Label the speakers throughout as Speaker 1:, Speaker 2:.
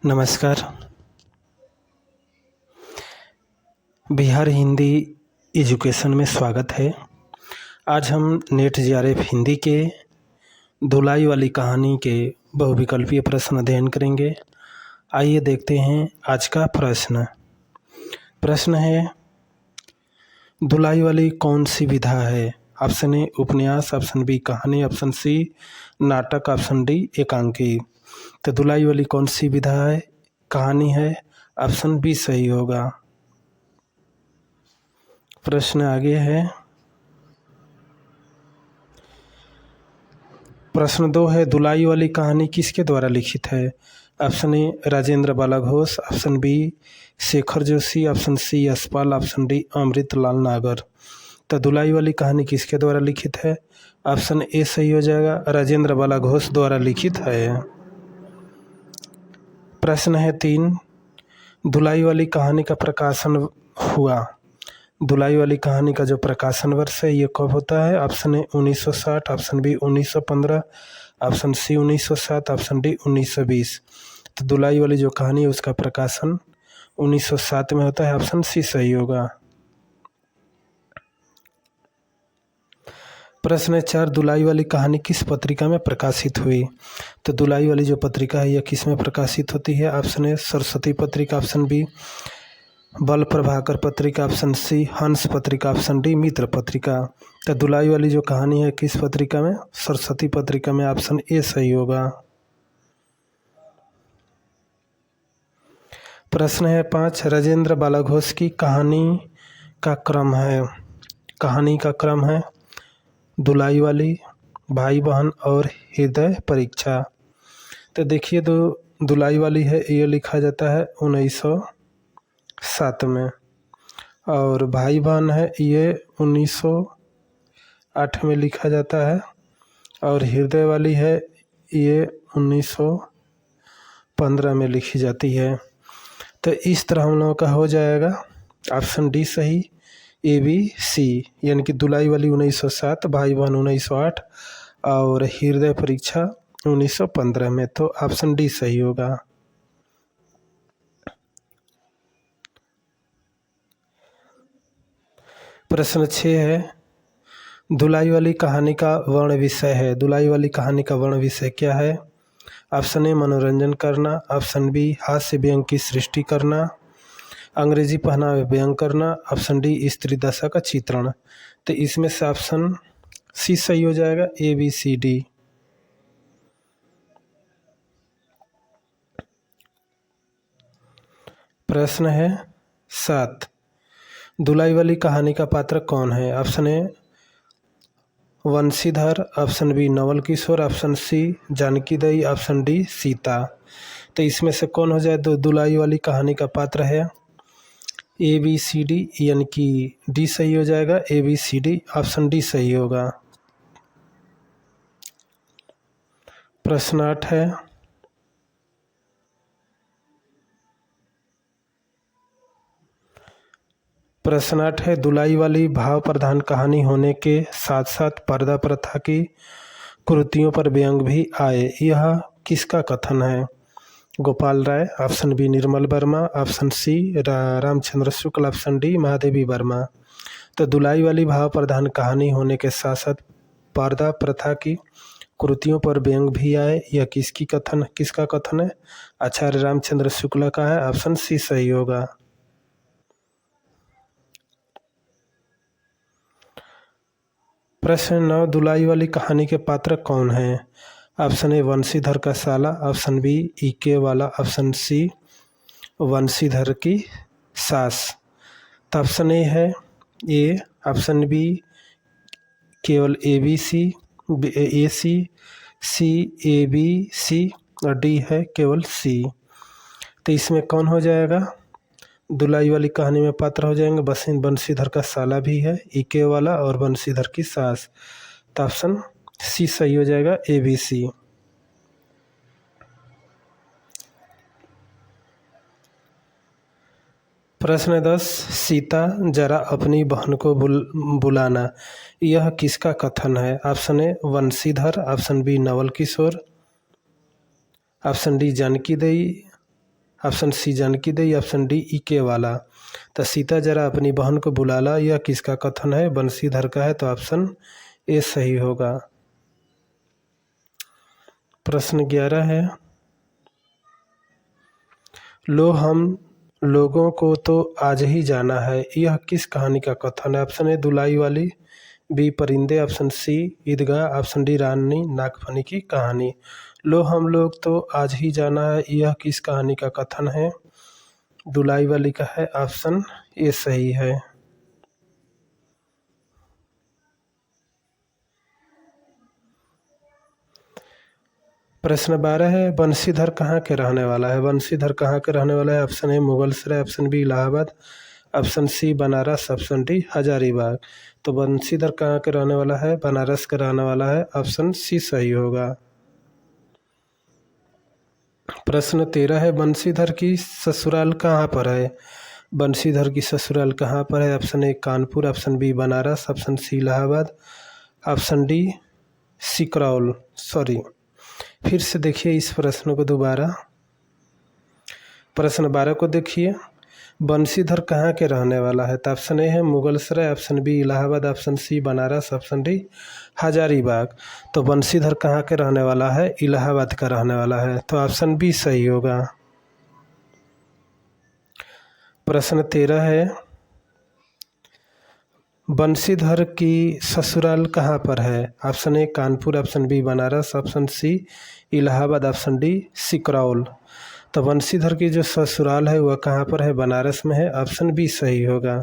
Speaker 1: नमस्कार। बिहार हिंदी एजुकेशन में स्वागत है। आज हम नेट जेआरएफ हिंदी के धुलाई वाली कहानी के बहुविकल्पीय प्रश्न अध्ययन करेंगे। आइए देखते हैं आज का प्रश्न। प्रश्न है, धुलाई वाली कौन सी विधा है? ऑप्शन ए उपन्यास, ऑप्शन बी कहानी, ऑप्शन सी नाटक, ऑप्शन डी एकांकी। तो धुलाई वाली कौन सी विधा है? कहानी है। ऑप्शन बी सही होगा। प्रश्न आगे है। प्रश्न 2 है, धुलाई वाली कहानी किसके द्वारा लिखित है? Option A Rajendra Balaghosh, option B Shekhar Joshi, option C Yashpal, option D Amritlal Nagar. तो धुलाई वाली कहानी किसके द्वारा लिखित है? ऑप्शन ए सही हो जाएगा, राजेंद्र बालाघोष द्वारा लिखित है। प्रश्न है 3, धुलाई वाली कहानी का प्रकाशन हुआ। धुलाई वाली कहानी का जो प्रकाशन वर्ष है ये कब होता है? Option A 1960, option B 1915, option C 1907, option D 1920। तो धुलाई वाली जो कहानी है उसका प्रकाशन 1907 में होता है। ऑप्शन सी सही होगा। प्रश्न 4, धुलाई वाली कहानी किस पत्रिका में प्रकाशित हुई? तो धुलाई वाली जो पत्रिका है यह किस में प्रकाशित होती है? ऑप्शन ए सरस्वती पत्रिका, ऑप्शन बी बल प्रभाकर पत्रिका, ऑप्शन सी हंस पत्रिका, ऑप्शन डी मित्र पत्रिका। तो धुलाई वाली जो कहानी है किस पत्रिका में? सरस्वती पत्रिका में। ऑप्शन ए सही होगा। प्रश्न है 5, राजेंद्र बालाघोष की कहानी का क्रम है। कहानी का क्रम है धुलाई वाली, भाई बहन और हृदय परीक्षा। तो देखिए, धुलाई वाली है ये लिखा जाता है 1907 में, और भाई बहन है ये 1908 में लिखा जाता है, और हृदय वाली है ये 1915 में लिखी जाती है। तो इस तरह हम लोगों का हो जाएगा ऑप्शन डी सही, ए बी सी, यानी कि धुलाई वाली 1907, भाई बहन 1908 और हृदय परीक्षा 1915 में। तो ऑप्शन डी सही होगा। प्रश्न 6 है, धुलाई वाली कहानी का वर्ण विषय है। धुलाई वाली कहानी का वर्ण विषय क्या है? ऑप्शन ए मनोरंजन करना, ऑप्शन बी हास्य व्यंग की सृष्टि करना, अंग्रेजी पहनावे व्यंग करना, ऑप्शन डी स्त्री दशा का चित्रण। तो इसमें से ऑप्शन सी सही हो जाएगा, ए बी सी डी। प्रश्न है 7, धुलाई वाली कहानी का पात्र कौन है? Option A Vanshidhar, option B Naval Kishore, option C Janki Dai, option D Sita. तो इसमें से कौन हो जाए? धुलाई वाली कहानी का पात्र है ए बी सी डी, यानी कि डी सही हो जाएगा, A B C D, option D सही होगा। प्रश्न 8 है, प्रश्न 8 है, धुलाई वाली भाव प्रधान कहानी होने के साथ साथ पर्दा प्रथा की कुरीतियों पर व्यंग भी आए, यह किसका कथन है? Gopal Rai, option B Nirmal Verma, option C Ramchandra Shukla, option D Mahadevi Verma. तो धुलाई वाली भाव प्रधान कहानी होने के साथ साथ पर्दा प्रथा की कुरीतियों पर व्यंग भी आए, यह किसका कथन है? आचार्य रामचंद्र शुक्ल का है। ऑप्शन सी सही होगा। प्रश्न 9, धुलाई वाली कहानी के पात्र कौन है? ऑप्शन ए वंशीधर का साला, ऑप्शन बी ईके वाला, ऑप्शन सी वंशीधर की सास। तो ऑप्शन ए है ए, ऑप्शन बी केवल ए बी सी, ए सी ए बी सी, और डी है केवल सी। तो इसमें कौन हो जाएगा? धुलाई वाली कहानी में पात्र हो जाएंगे वंशीधर का साला भी है, ईके वाला और वंशीधर की सास। तो ऑप्शन सी सही हो जाएगा, ए बी सी। प्रश्न 10, सीता जरा अपनी बहन को बुलाना, यह किसका कथन है? Option A Vanshidhar, option B Naval Kishore, option D Janki Dai, option C Janki Dei, option D ईके वाला। तो सीता जरा अपनी बहन को बुला ला, यह किसका कथन है? बंशीधर का है, तो ऑप्शन ए सही होगा। प्रश्न 11 है, लो हम लोगों को तो आज ही जाना है, यह किस कहानी का कथन है? ऑप्शन ए दुलाई वाली, बी परिंदे, ऑप्शन सी ईदगाह, ऑप्शन डी रानी नागफनी की कहानी। लो हम लोग तो आज ही जाना है, यह किस कहानी का कथन है? दुलाई वाली का है, ऑप्शन ए सही है। प्रश्न 12 है, बंशीधर कहाँ के रहने वाला है? बंशीधर कहाँ के रहने वाला है? Option A Mughalsarai, option B Allahabad, option C Banaras, option D Hazaribagh. तो बंशीधर कहाँ के रहने वाला है? बनारस का रहने वाला है, ऑप्शन सी सही होगा। प्रश्न 13 है, बंशीधर की ससुराल कहाँ पर है? बंशीधर की ससुराल कहाँ पर है? Option A Kanpur, option B Banaras, option C Allahabad, option D Sikraul. फिर से देखिए इस प्रश्न को दोबारा। प्रश्न 12 को देखिए, बंशीधर कहाँ के रहने वाला है? तो ऑप्शन ए है Mughalsarai, option B Allahabad, option C Banaras, option D Hazaribagh. तो बंशीधर कहाँ के रहने वाला है? इलाहाबाद का रहने वाला है, तो ऑप्शन बी सही होगा। प्रश्न 13 है, बंशीधर की ससुराल कहाँ पर है? Option A Kanpur, option B Banaras, option C Allahabad, option D Sikraul. तो बंशीधर की जो ससुराल है वह कहाँ पर है? बनारस में है, ऑप्शन बी सही होगा।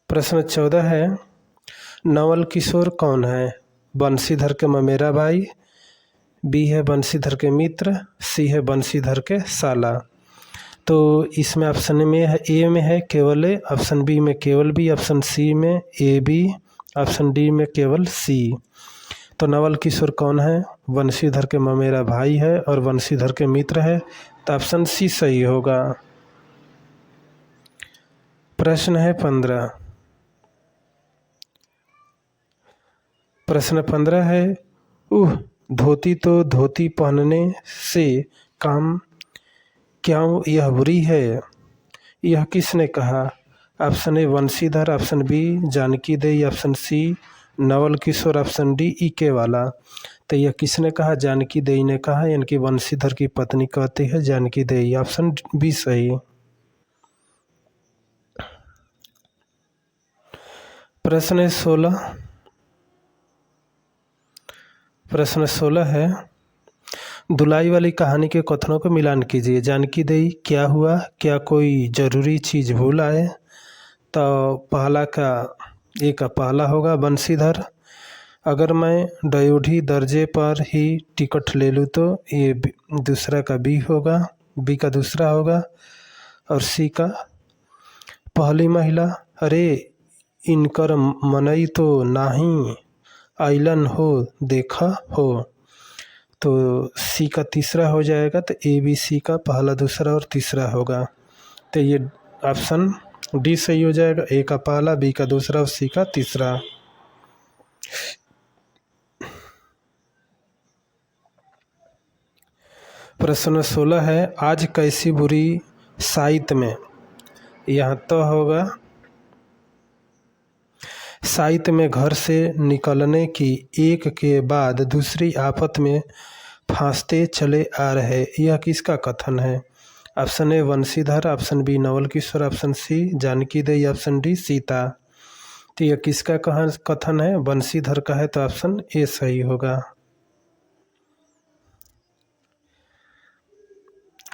Speaker 1: प्रश्न 14 है, नवल किशोर कौन है? बंशीधर के ममेरा भाई, बी है बंशीधर के मित्र, सी है बंशीधर के साला। तो इसमें ऑप्शन में है, ए में है केवल ए, ऑप्शन बी में केवल बी, ऑप्शन सी में ए बी, ऑप्शन डी में केवल सी। तो नवल किशोर कौन है? बंशीधर के ममेरा भाई है और बंशीधर के मित्र है, तो ऑप्शन सी सही होगा। प्रश्न है 15। प्रश्न 15 है, धोती तो धोती पहनने से काम क्यों यह बुरी है? यह किसने कहा? Option A Banshidhar, option B Janki Dei, option C Naval Kishore, option D ईके वाला। तो यह किसने कहा? जानकी देई ने कहा, यानी कि बंशीधर की पत्नी कहती है जानकी देई, ऑप्शन बी सही। प्रश्न 16। प्रश्न 16 है, दुलाई वाली कहानी के कथनों को मिलान कीजिए। जानकी देई क्या हुआ, क्या कोई जरूरी चीज़ भूल आए? तो पहला का ए का पहला होगा बंशीधर, अगर मैं ड्योढ़ी दर्जे पर ही टिकट ले लूँ तो ये दूसरा का बी होगा, बी का दूसरा होगा। और सी का पहली महिला, अरे इनकर मनई तो नाही आइलन हो देखा हो। तो सी का तीसरा हो जाएगा, तो ए बी सी का पहला दूसरा और तीसरा होगा, तो ये ऑप्शन डी सही हो जाएगा। ए का पहला, बी का दूसरा और सी का तीसरा। प्रश्न 16 है, आज कैसी बुरी साइत में, यहाँ तो होगा साइत में घर से निकलने की एक के बाद दूसरी आफत में फांसते चले आ रहे, यह किसका कथन है? Option A Banshidhar, option B Naval Kishore, option C Janki Dei, option D Sita. तो यह किसका कथन है? बंशीधर का है, तो ऑप्शन ए सही होगा।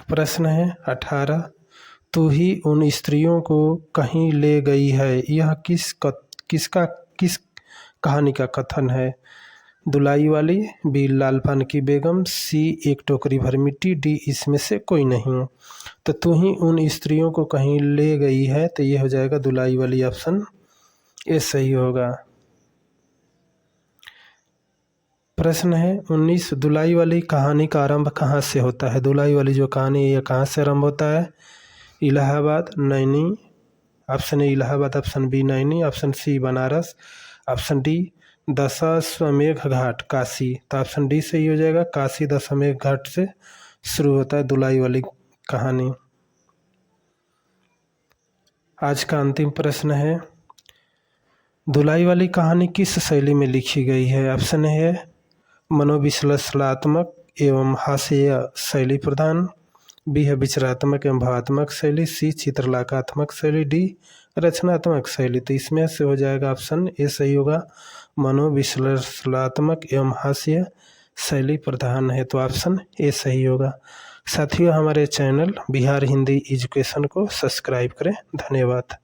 Speaker 1: प्रश्न है 18, तू ही उन स्त्रियों को कहीं ले गई है, यह किस कहानी का कथन है? दुलाई वाली, बी लाल पान की बेगम, सी एक टोकरी भर मिट्टी, डी इसमें से कोई नहीं। तो तू ही उन स्त्रियों को कहीं ले गई है, तो ये हो जाएगा दुलाई वाली, ऑप्शन ए सही होगा। प्रश्न है 19, दुलाई वाली कहानी का आरंभ कहाँ से होता है? दुलाई वाली जो कहानी है यह कहाँ से आरंभ होता है? Allahabad, Naini, option A Allahabad, option B Naini, option C Banaras, option D Dashashwamedh Ghat Kashi, तो ऑप्शन डी सही हो जाएगा। काशी दशाश्वमेध घाट से शुरू होता है दुलाई वाली कहानी। आज का अंतिम प्रश्न है, दुलाई वाली कहानी किस शैली में लिखी गई है? ऑप्शन है मनोविश्लेषणात्मक एवं हास्य शैली प्रधान, बी है विचारात्मक एवं भावात्मक शैली, सी चित्रकलात्मक शैली, डी रचनात्मक शैली। तो इसमें से हो जाएगा ऑप्शन ए सही होगा, मनोविश्लेषणात्मक एवं हास्य शैली प्रधान है, तो ऑप्शन ए सही होगा। साथियों, हमारे चैनल बिहार हिंदी एजुकेशन को सब्सक्राइब करें। धन्यवाद।